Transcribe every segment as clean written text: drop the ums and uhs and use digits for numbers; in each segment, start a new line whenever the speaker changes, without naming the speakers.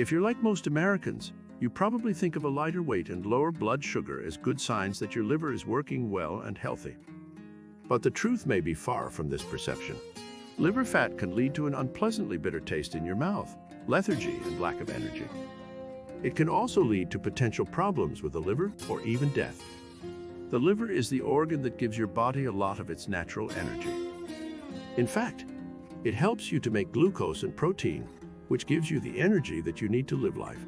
If you're like most Americans, you probably think of a lighter weight and lower blood sugar as good signs that your liver is working well and healthy. But the truth may be far from this perception. Liver fat can lead to an unpleasantly bitter taste in your mouth, lethargy, and lack of energy. It can also lead to potential problems with the liver or even death. The liver is the organ that gives your body a lot of its natural energy. In fact, it helps you to make glucose and protein, which gives you the energy that you need to live life.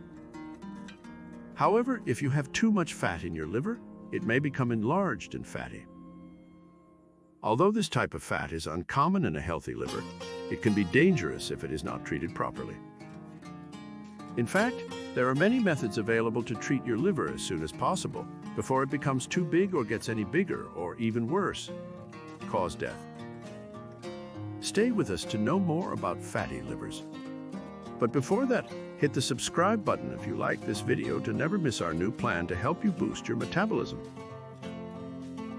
However, if you have too much fat in your liver, it may become enlarged and fatty. Although this type of fat is uncommon in a healthy liver, it can be dangerous if it is not treated properly. In fact, there are many methods available to treat your liver as soon as possible, before it becomes too big or gets any bigger, or even worse, cause death. Stay with us to know more about fatty livers. But before that, hit the subscribe button if you like this video to never miss our new plan to help you boost your metabolism.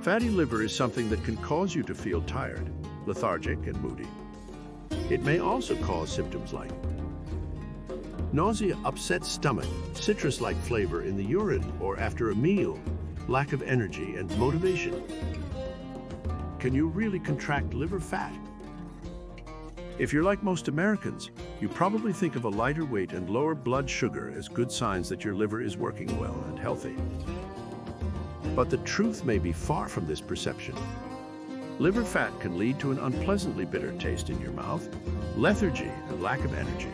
Fatty liver is something that can cause you to feel tired, lethargic, and moody. It may also cause symptoms like nausea, upset stomach, citrus-like flavor in the urine or after a meal, lack of energy and motivation. Can you really contract liver fat? If you're like most Americans, you probably think of a lighter weight and lower blood sugar as good signs that your liver is working well and healthy. But the truth may be far from this perception. Liver fat can lead to an unpleasantly bitter taste in your mouth, lethargy, and lack of energy.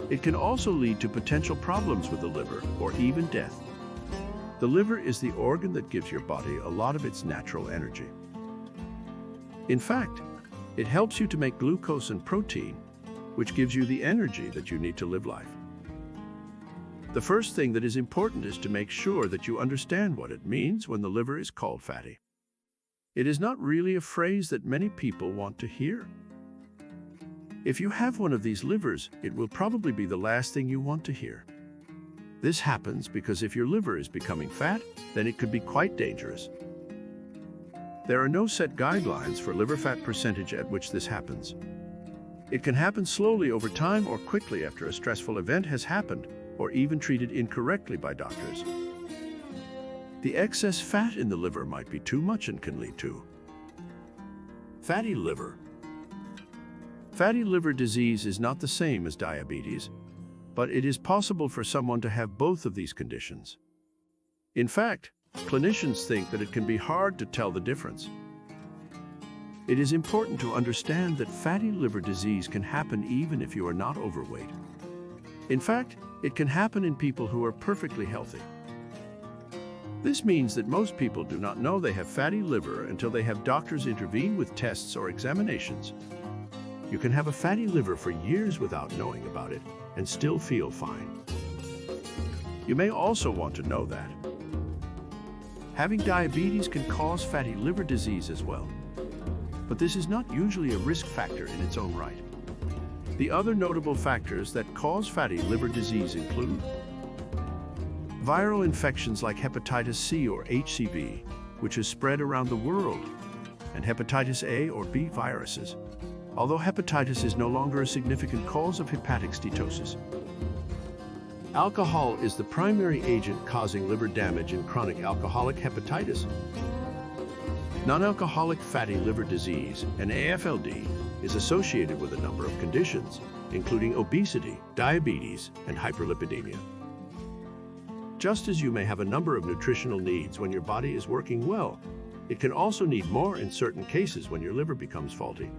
It can also lead to potential problems with the liver or even death. The liver is the organ that gives your body a lot of its natural energy. In fact, it helps you to make glucose and protein, which gives you the energy that you need to live life. The first thing that is important is to make sure that you understand what it means when the liver is called fatty. It is not really a phrase that many people want to hear. If you have one of these livers, it will probably be the last thing you want to hear. This happens because if your liver is becoming fat, then it could be quite dangerous. There are no set guidelines for liver fat percentage at which this happens. It can happen slowly over time or quickly after a stressful event has happened, or even treated incorrectly by doctors. The excess fat in the liver might be too much and can lead to fatty liver. Fatty liver disease is not the same as diabetes, but it is possible for someone to have both of these conditions. In fact, clinicians think that it can be hard to tell the difference. It is important to understand that fatty liver disease can happen even if you are not overweight. In fact, it can happen in people who are perfectly healthy. This means that most people do not know they have fatty liver until they have doctors intervene with tests or examinations. You can have a fatty liver for years without knowing about it and still feel fine. You may also want to know that having diabetes can cause fatty liver disease as well. But this is not usually a risk factor in its own right. The other notable factors that cause fatty liver disease include viral infections like hepatitis C or HCV, which is spread around the world, and hepatitis A or B viruses, although hepatitis is no longer a significant cause of hepatic steatosis. Alcohol is the primary agent causing liver damage in chronic alcoholic hepatitis. Non-alcoholic fatty liver disease, and AFLD, is associated with a number of conditions, including obesity, diabetes, and hyperlipidemia. Just as you may have a number of nutritional needs when your body is working well, it can also need more in certain cases when your liver becomes faulty.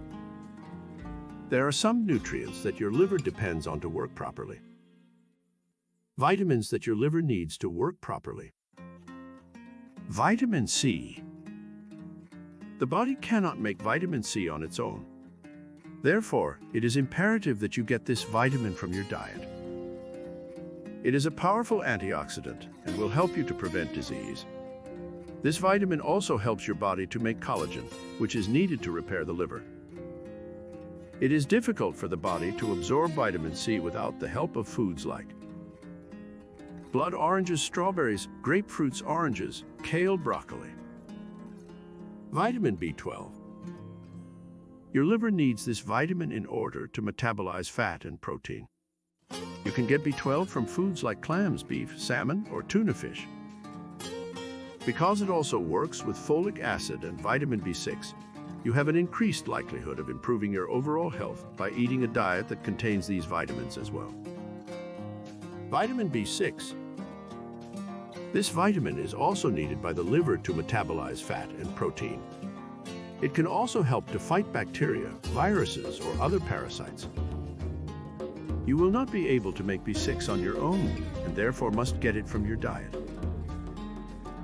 There are some nutrients that your liver depends on to work properly. Vitamins that your liver needs to work properly. Vitamin C. The body cannot make vitamin C on its own. Therefore, it is imperative that you get this vitamin from your diet. It is a powerful antioxidant and will help you to prevent disease. This vitamin also helps your body to make collagen, which is needed to repair the liver. It is difficult for the body to absorb vitamin C without the help of foods like blood oranges, strawberries, grapefruits, oranges, kale, broccoli. Vitamin B12. Your liver needs this vitamin in order to metabolize fat and protein. You can get B12 from foods like clams, beef, salmon, or tuna fish. Because it also works with folic acid and vitamin B6, you have an increased likelihood of improving your overall health by eating a diet that contains these vitamins as well. Vitamin B6. This vitamin is also needed by the liver to metabolize fat and protein. It can also help to fight bacteria, viruses, or other parasites. You will not be able to make B6 on your own, and therefore must get it from your diet.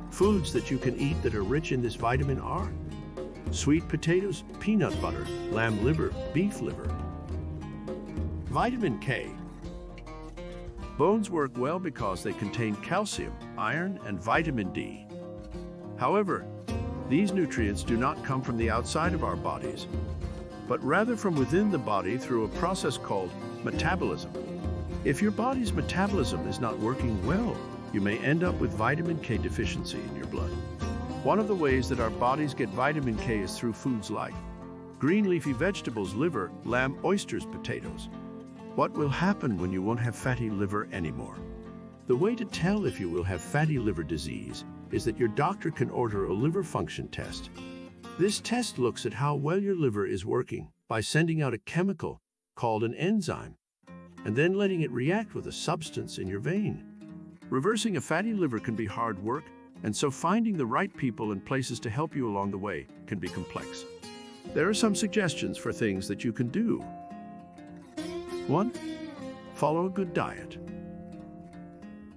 Foods that you can eat that are rich in this vitamin are sweet potatoes, peanut butter, lamb liver, beef liver. Vitamin K. Bones work well because they contain calcium, iron, and vitamin D. However, these nutrients do not come from the outside of our bodies, but rather from within the body through a process called metabolism. If your body's metabolism is not working well, you may end up with vitamin K deficiency in your blood. One of the ways that our bodies get vitamin K is through foods like green leafy vegetables, liver, lamb, oysters, potatoes. What will happen when you won't have fatty liver anymore? The way to tell if you will have fatty liver disease is that your doctor can order a liver function test. This test looks at how well your liver is working by sending out a chemical called an enzyme, and then letting it react with a substance in your vein. Reversing a fatty liver can be hard work, and so finding the right people and places to help you along the way can be complex. There are some suggestions for things that you can do. 1. Follow a good diet.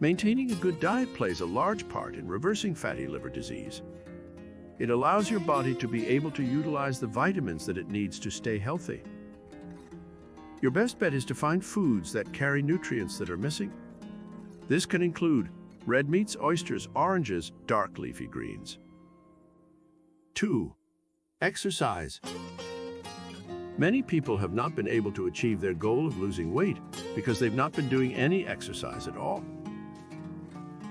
Maintaining a good diet plays a large part in reversing fatty liver disease. It allows your body to be able to utilize the vitamins that it needs to stay healthy. Your best bet is to find foods that carry nutrients that are missing. This can include red meats, oysters, oranges, dark leafy greens. 2. Exercise. Many people have not been able to achieve their goal of losing weight because they've not been doing any exercise at all.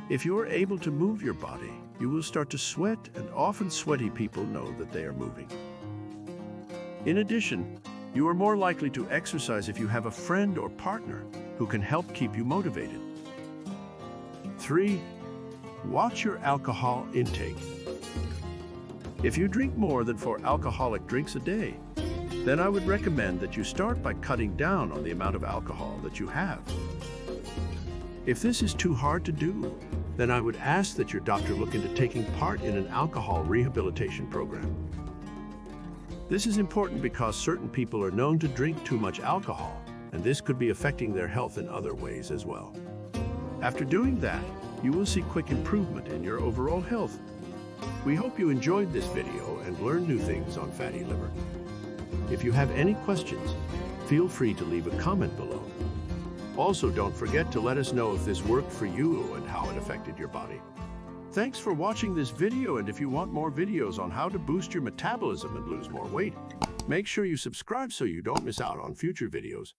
If you are able to move your body, you will start to sweat, and often sweaty people know that they are moving. In addition, you are more likely to exercise if you have a friend or partner who can help keep you motivated. 3. Watch your alcohol intake. If you drink more than 4 alcoholic drinks a day, then I would recommend that you start by cutting down on the amount of alcohol that you have. If this is too hard to do, then I would ask that your doctor look into taking part in an alcohol rehabilitation program. This is important because certain people are known to drink too much alcohol, and this could be affecting their health in other ways as well. After doing that, you will see quick improvement in your overall health. We hope you enjoyed this video and learned new things on fatty liver. If you have any questions, feel free to leave a comment below. Also, don't forget to let us know if this worked for you and how it affected your body. Thanks for watching this video, and if you want more videos on how to boost your metabolism and lose more weight, make sure you subscribe so you don't miss out on future videos.